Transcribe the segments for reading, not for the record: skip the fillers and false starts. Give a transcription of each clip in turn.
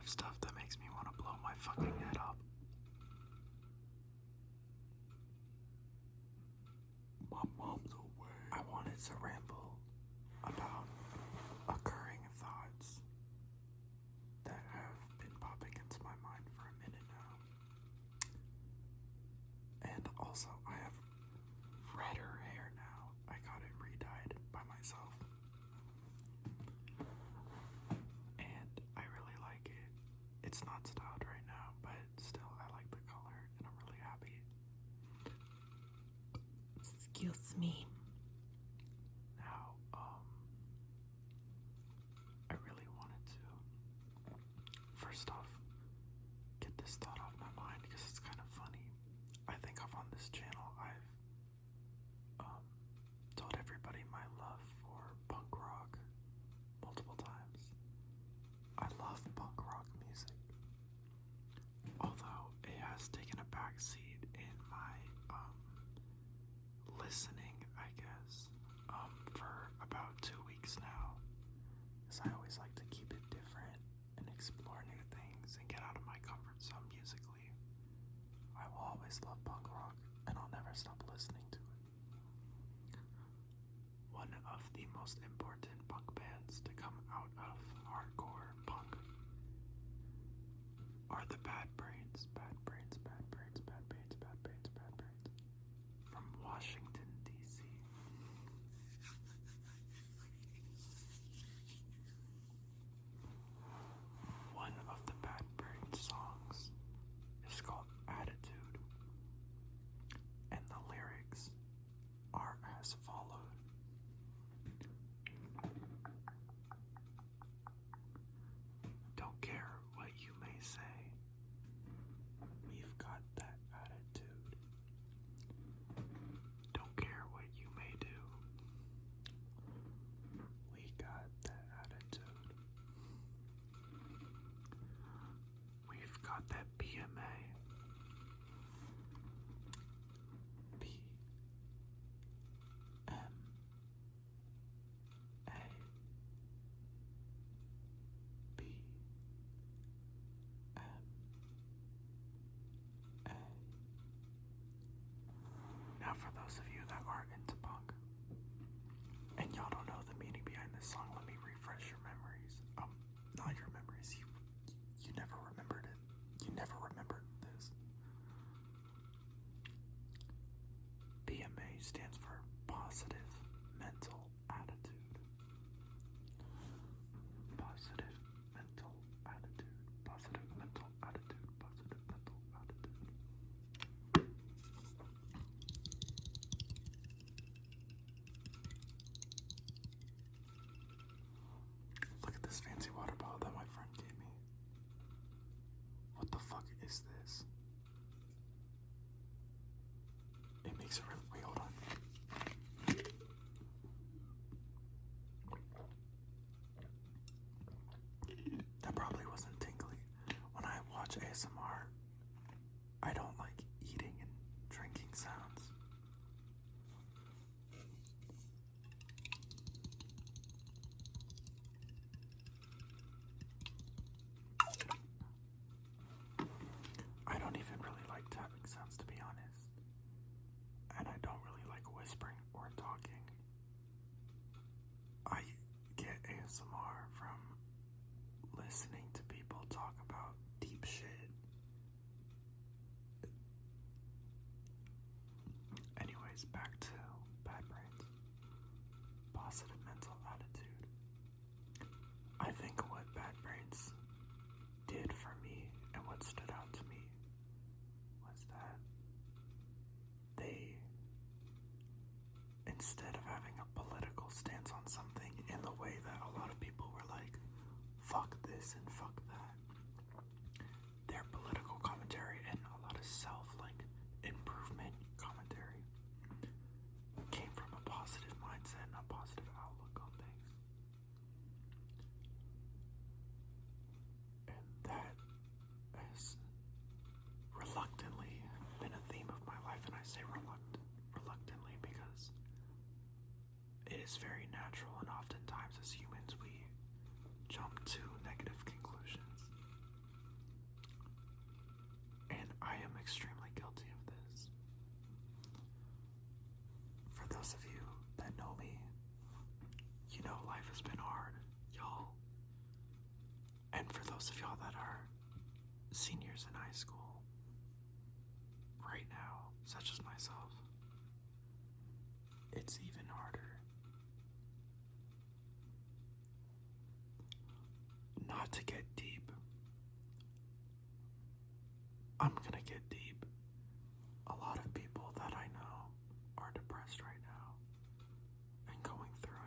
of stuff that makes me want to blow my fucking head up. My mom's away. I wanted to ramble about occurring thoughts that have been popping into my mind for a minute now. And also, I have redder hair now. I got it re-dyed by myself. And I really like it. It's not styled right now, but still I like the color and I'm really happy. Excuse me. Now, I really wanted to, first off, get this thought off my mind because it's kind of funny. I think on this channel I've told everybody my love for punk rock multiple times. I love punk rock music, although it has taken a backseat in my listening, I guess, for about 2 weeks now, because I always like to keep it different and explore new things and get out of my comfort zone musically. I will always love punk rock, and I'll never stop listening to it. One of the most important punk bands to come out of hardcore punk are the Bad Brains. Bad Brains, Bad Brains, Bad Brains, Bad Brains, Bad Brains. From Washington, D.C. One of the Bad Brains songs is called Attitude, and the lyrics are as followed. Don't care what you may say, we've got that attitude. Don't care what you may do, we got that attitude. We've got that PMA. P M A B M A. Now, for those of you that aren't into punk and y'all don't know the meaning behind this song, let me refresh your memories. Not your memories. You never remembered it. You never remembered this. PMA stands for Positive Mental Attitude. Positive Mental Attitude. Positive Mental Attitude. Positive Mental Attitude. Look at this fancy water bottle that my friend gave me. What the fuck is this? It makes it really. Wait, hold on. That probably wasn't tingly. When I watch ASMR, I don't like eating and drinking sounds. I don't even really like tapping sounds, to be honest. And I don't really like whispering or talking. I get ASMR from listening to people talk about deep shit. Anyways, back to Bad Brains. Positive mental attitude. I think what Bad Brains did for me and what stood out to me was that they, instead of having a political stance on something in the way that a lot of people were like, fuck this and fuck that, their political commentary and a lot of self-improvement commentary came from a positive mindset and a positive outlook on things. And that has reluctantly been a theme of my life, and I say reluctantly because it is very natural, and oftentimes as humans we jump to negative conclusions. I am extremely guilty of this. For those of you that know me, you know life has been hard, y'all. And for those of y'all that are seniors in high school right now, such as myself, it's even harder. Not to get deep, I'm gonna get deep. A lot of people that I know are depressed right now and going through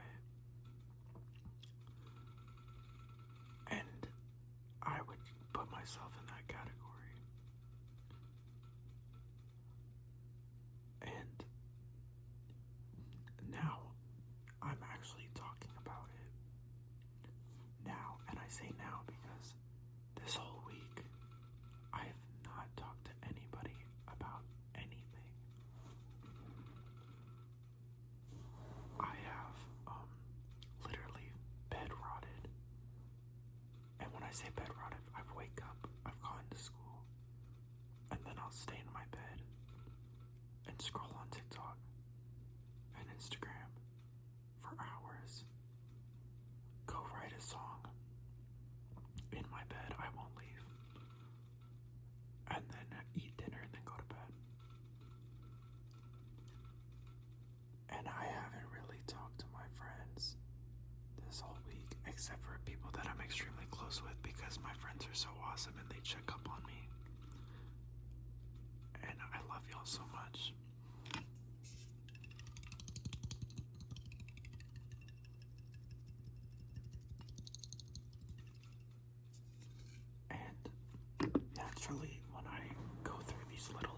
it. And I would put myself in that category. And now I'm actually talking about it. Now, and I say now because this whole week I have not talked to anybody about anything. I have literally bed rotted. And when I say bed rotted, I wake up, I've gone to school, and then I'll stay in my bed and scroll on TikTok and Instagram for hours. Go write a song in my bed, I won't leave. And then eat dinner and then go to bed. And I haven't really talked to my friends this whole week, except for people that I'm extremely close with because my friends are so awesome and they check up on me. And I love y'all so much. And naturally, when I go through these little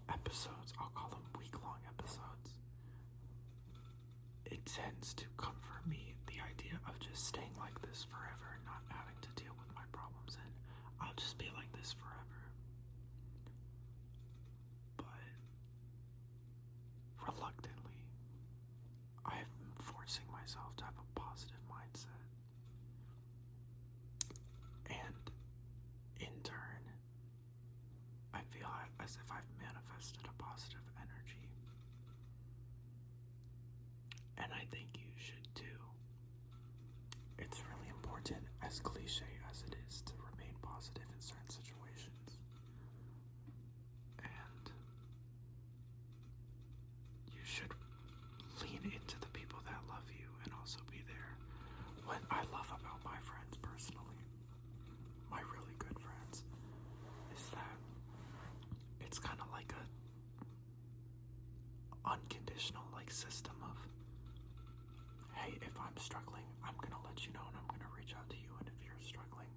episodes, I'll call them week-long episodes, it tends to comfort me, the idea of just staying like this forever, not having to deal with my problems, and I'll just be like this forever. But reluctantly, I have been forcing myself to have a positive mindset. And in turn, I feel as if I've manifested a positive energy. And I think you should too. It's really important, as cliche as it is, to remain positive in certain situations. And you should lean into the people that love you and also be there. What I love about my friends personally, my really good friends, is that it's kind of like a unconditional system of, hey, if I'm struggling, I'm gonna let you know and I'm gonna reach out to you, and if you're struggling,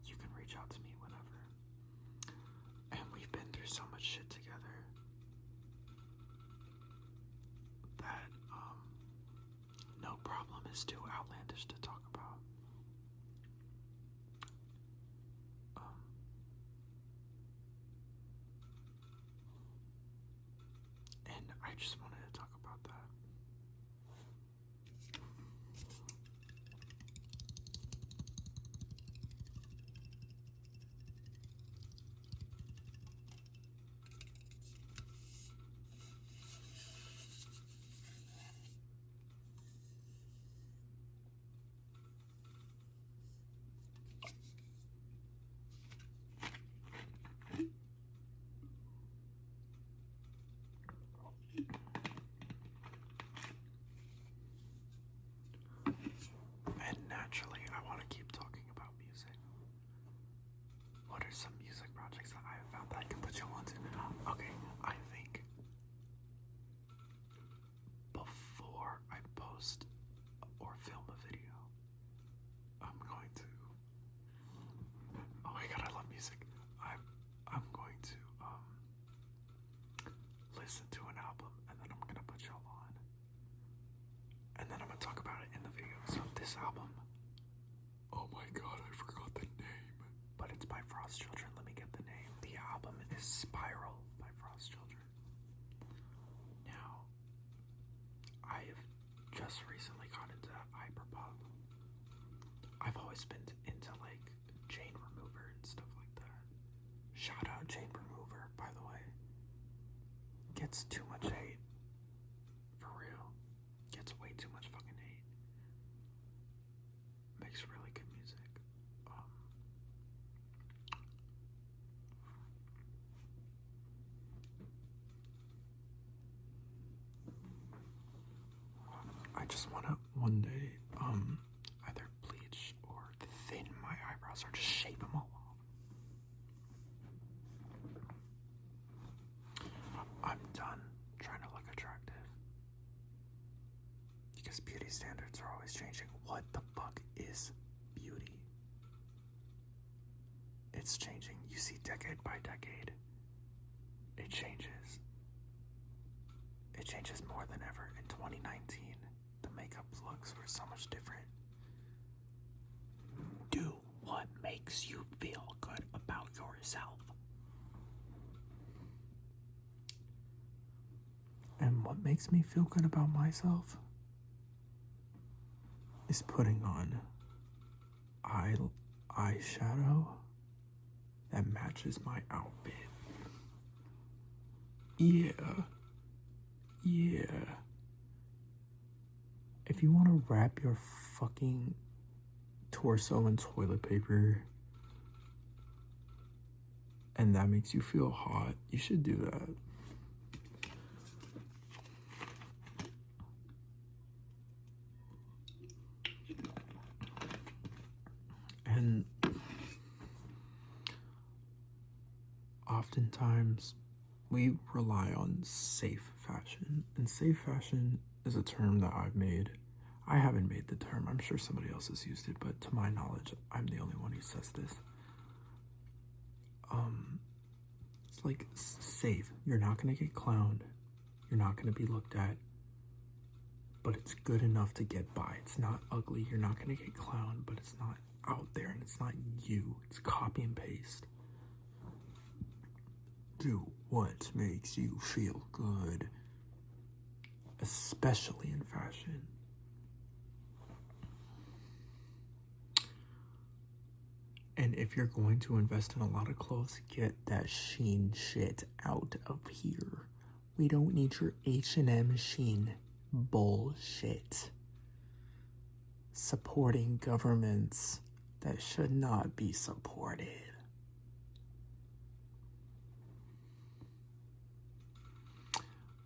you can reach out to me whenever. And we've been through so much shit together that no problem is too outlandish to talk about. And I just wanted to talk about that. And naturally, I want to keep talking about music. What are some music projects that I have found that I can put you on to? Okay, I think before I post or film a video, I'm going to, oh my god, I love music. I'm going to listen to an album, and then I'm gonna put y'all on, and then I'm gonna talk about it in the video. So this album, oh my god, I forgot the name, but it's by Frost Children. Let me get the name. The album is Spiral by Frost Children. Now, I have just recently got into hyperpop. I've always been into Jane Remover and stuff like that. Shout out chain remover, by the way. Gets too much hate. For real. Gets way too much fucking hate. Makes really good music. I just want to one day either bleach or thin my eyebrows or just shave them all off. I'm done trying to look attractive because beauty standards are always changing. What the fuck is beauty? It's changing. You see, decade by decade, it changes. It changes more than ever. In 2019, the makeup looks were so much different. Do what makes you feel good about yourself. And what makes me feel good about myself is putting on eyeshadow that matches my outfit. Yeah. If you want to wrap your fucking torso in toilet paper and that makes you feel hot, you should do that. And oftentimes we rely on safe fashion, and safe fashion is a term that I've made. I haven't made the term. I'm sure somebody else has used it, but to my knowledge, I'm the only one who says this. It's like safe. You're not going to get clowned. You're not going to be looked at, but it's good enough to get by. It's not ugly. You're not going to get clowned, but it's not out there, and it's not you. It's copy and paste. Do what makes you feel good, especially in fashion. And if you're going to invest in a lot of clothes, get that Shein shit out of here. We don't need your H&M Shein bullshit. Supporting governments that should not be supported.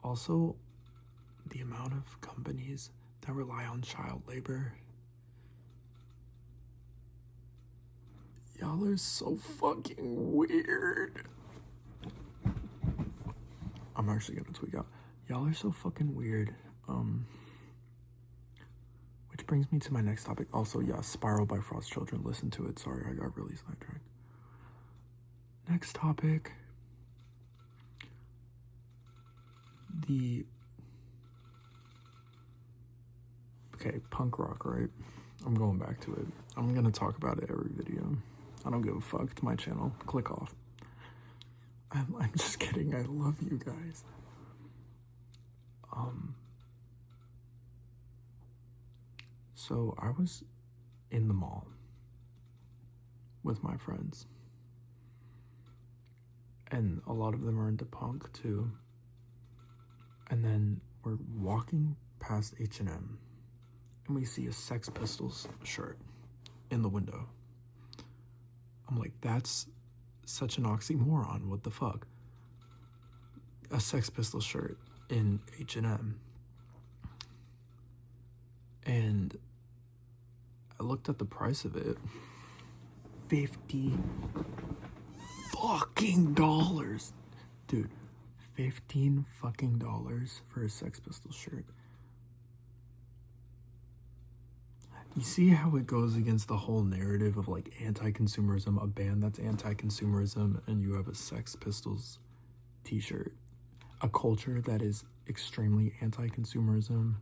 Also, the amount of companies that rely on child labor. Y'all are so fucking weird. I'm actually gonna tweak out. Y'all are so fucking weird. Which brings me to my next topic. Also, yeah, Spiral by Frost Children. Listen to it. Sorry, I got really sidetracked. Next topic. Okay, punk rock, right? I'm going back to it. I'm gonna talk about it every video. I don't give a fuck. To my channel. Click off. I'm just kidding. I love you guys. So I was in the mall with my friends, and a lot of them are into punk too. And then we're walking past H&M, and we see a Sex Pistols shirt in the window. I'm like, that's such an oxymoron. What the fuck? A Sex Pistols shirt in H&M. And I looked at the price of it. $50 fucking dollars. Dude, $15 fucking dollars for a Sex Pistols shirt. You see how it goes against the whole narrative of like anti-consumerism, a band that's anti-consumerism, and you have a Sex Pistols t-shirt. A culture that is extremely anti-consumerism.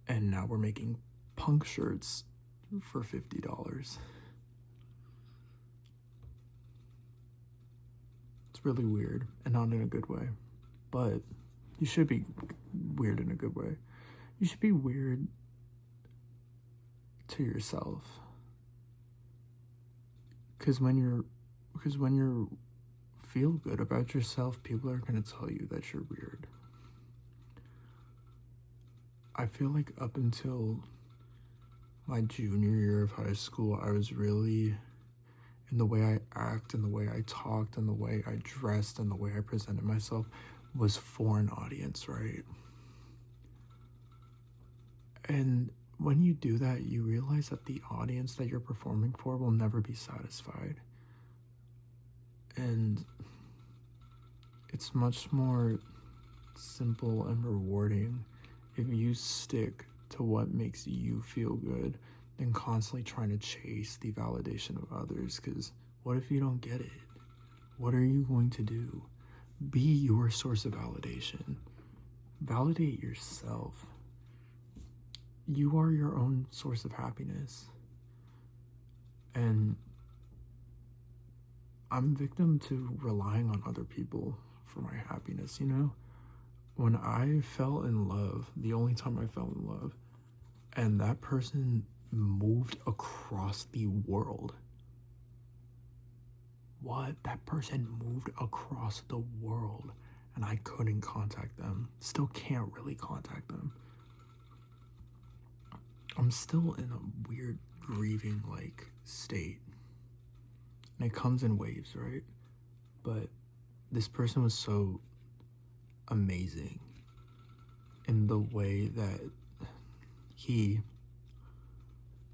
And now we're making punk shirts for $50. It's really weird, and not in a good way. But you should be weird in a good way. You should be weird to yourself. Because when you're Because when you feel good about yourself, people are going to tell you that you're weird. I feel like up until my junior year of high school, I was really, in the way I act, and the way I talked, and the way I dressed, and the way I presented myself, was for an audience, right? And when you do that, you realize that the audience that you're performing for will never be satisfied. And it's much more simple and rewarding if you stick to what makes you feel good than constantly trying to chase the validation of others. Because what if you don't get it? What are you going to do? Be your source of validation. Validate yourself. You are your own source of happiness. And I'm victim to relying on other people for my happiness, you know? When I fell in love, the only time I fell in love, and that person moved across the world. What? That person moved across the world, and I couldn't contact them. Still can't really contact them. I'm still in a weird grieving state. And it comes in waves, right? But this person was so amazing in the way that he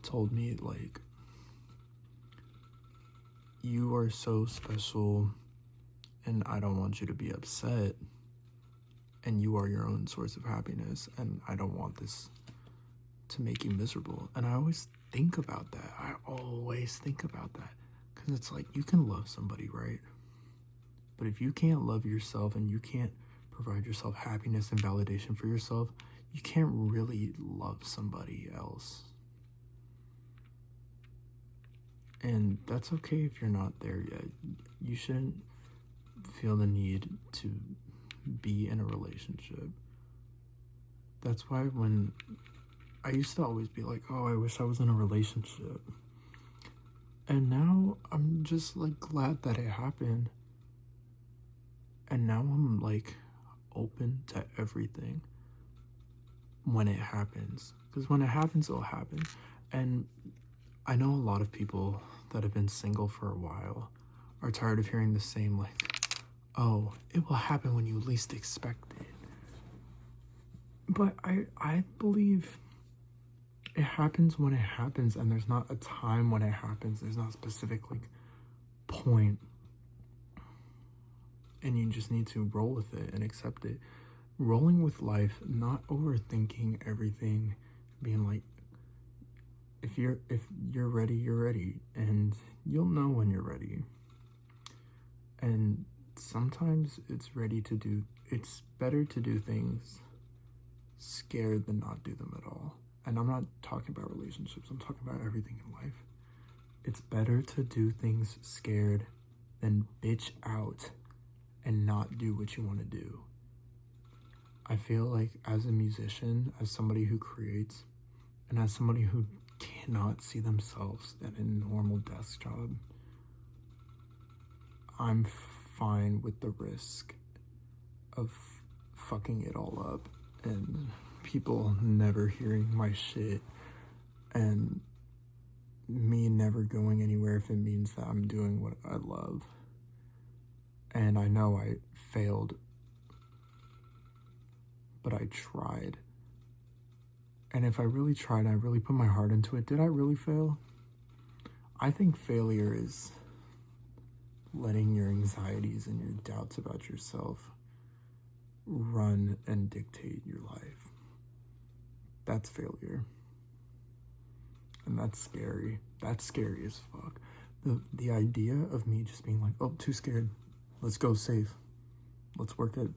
told me, you are so special and I don't want you to be upset, and you are your own source of happiness, and I don't want this to make you miserable. And I always think about that. Because it's like, you can love somebody, right? But if you can't love yourself and you can't provide yourself happiness and validation for yourself, you can't really love somebody else. And that's okay if you're not there yet. You shouldn't feel the need to be in a relationship. That's why when I used to always be like, oh, I wish I was in a relationship. And now I'm just glad that it happened. And now I'm open to everything when it happens. Because when it happens, it'll happen. And I know a lot of people that have been single for a while are tired of hearing the same oh, it will happen when you least expect it. But I believe it happens when it happens, and there's not a time when it happens. There's not a specific point. And you just need to roll with it and accept it. Rolling with life, not overthinking everything, being if you're ready, you're ready, and you'll know when you're ready. And sometimes it's better to do things scared than not do them at all. And I'm not talking about relationships, I'm talking about everything in life. It's better to do things scared than bitch out and not do what you want to do. I feel like as a musician, as somebody who creates, and as somebody who cannot see themselves at a normal desk job, I'm fine with the risk of fucking it all up and people never hearing my shit and me never going anywhere if it means that I'm doing what I love. And I know I failed, but I tried. And if I really tried and I really put my heart into it, did I really fail? I think failure is letting your anxieties and your doubts about yourself run and dictate your life. That's failure. And that's scary. That's scary as fuck. The idea of me just being oh, too scared. Let's go safe. Let's work at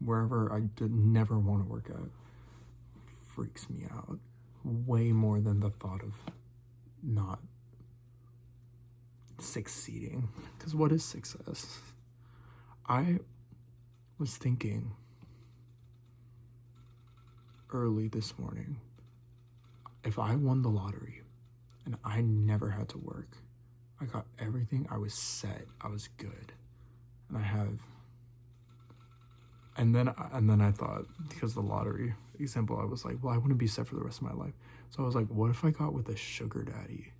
wherever I did never want to work at freaks me out way more than the thought of not succeeding. Because what is success? I was thinking early this morning, if I won the lottery and I never had to work, I got everything. I was set. I was good. And then I thought, because the lottery example, I was like, well, I wouldn't be set for the rest of my life. So I was like, what if I got with a sugar daddy?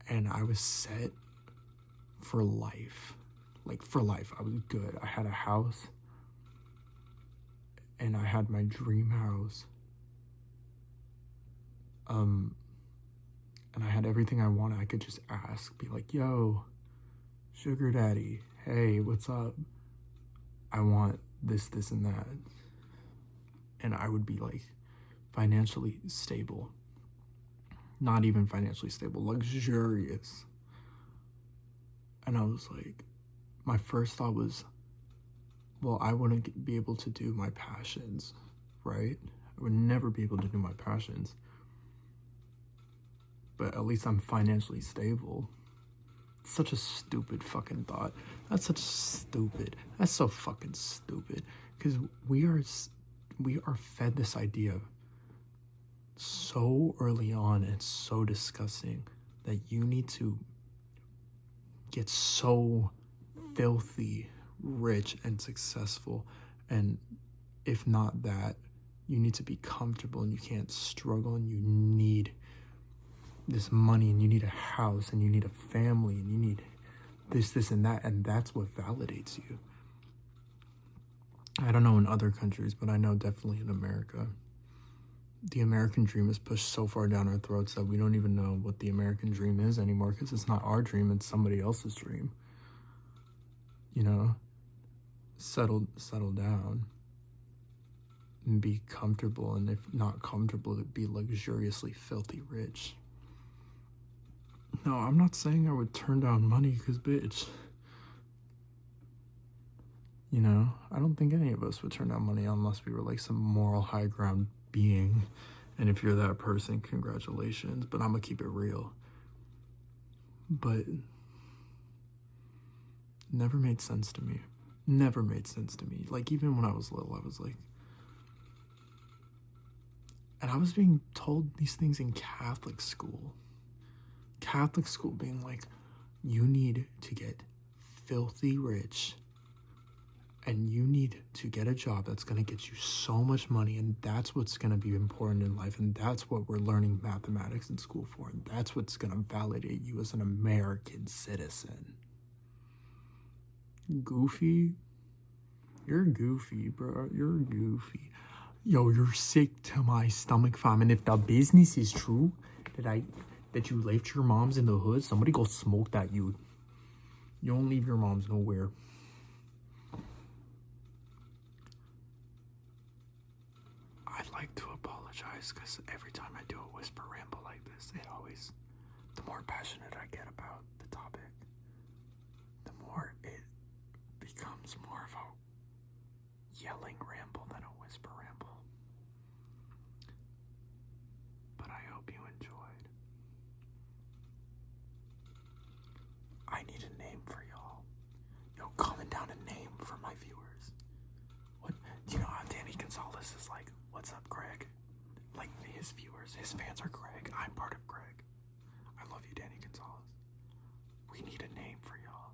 And I was set for life. Like, for life. I was good. I had a house. And I had my dream house. And I had everything I wanted. I could just ask, be like, yo, sugar daddy, hey, what's up? I want this, this, and that. And I would be like financially stable. Not even financially stable, luxurious. And I was like, my first thought was, well, I wouldn't be able to do my passions, right? I would never be able to do my passions. But at least I'm financially stable. Such a stupid fucking thought. That's so fucking stupid. Because we are fed this idea so early on, and it's so disgusting, that you need to get so filthy rich and successful, and if not that, you need to be comfortable, and you can't struggle, and you need this money, and you need a house, and you need a family, and you need this, and that, and that's what validates you. I don't know in other countries, but I know definitely in America, the American dream is pushed so far down our throats that we don't even know what the American dream is anymore, because it's not our dream, it's somebody else's dream. You know, settle down and be comfortable, and if not comfortable, to be luxuriously filthy rich. No, I'm not saying I would turn down money, because bitch, you know, I don't think any of us would turn down money unless we were like some moral high ground being. And if you're that person, congratulations, but I'm gonna keep it real. But never made sense to me. Like, even when I was little, I was like, and I was being told these things in Catholic school being like, you need to get filthy rich, and you need to get a job that's going to get you so much money, and that's what's going to be important in life, and that's what we're learning mathematics in school for, and that's what's going to validate you as an American citizen. Goofy? You're goofy, bro. You're goofy. Yo, you're sick to my stomach, fam. And if the business is true, that you left your moms in the hood, somebody go smoke that you. You don't leave your moms nowhere. I'd like to apologize, because every time I do a whisper ramble like this, the more passionate I get about the topic, the more it becomes more of a yelling ramble than a whisper ramble. But I hope you enjoyed. I need a name for y'all. Yo, comment down a name for my viewers. What, you know how Danny Gonzalez is like, what's up, Greg? Like, his viewers, his fans are Greg. I'm part of Greg. I love you, Danny Gonzalez. We need a name for y'all.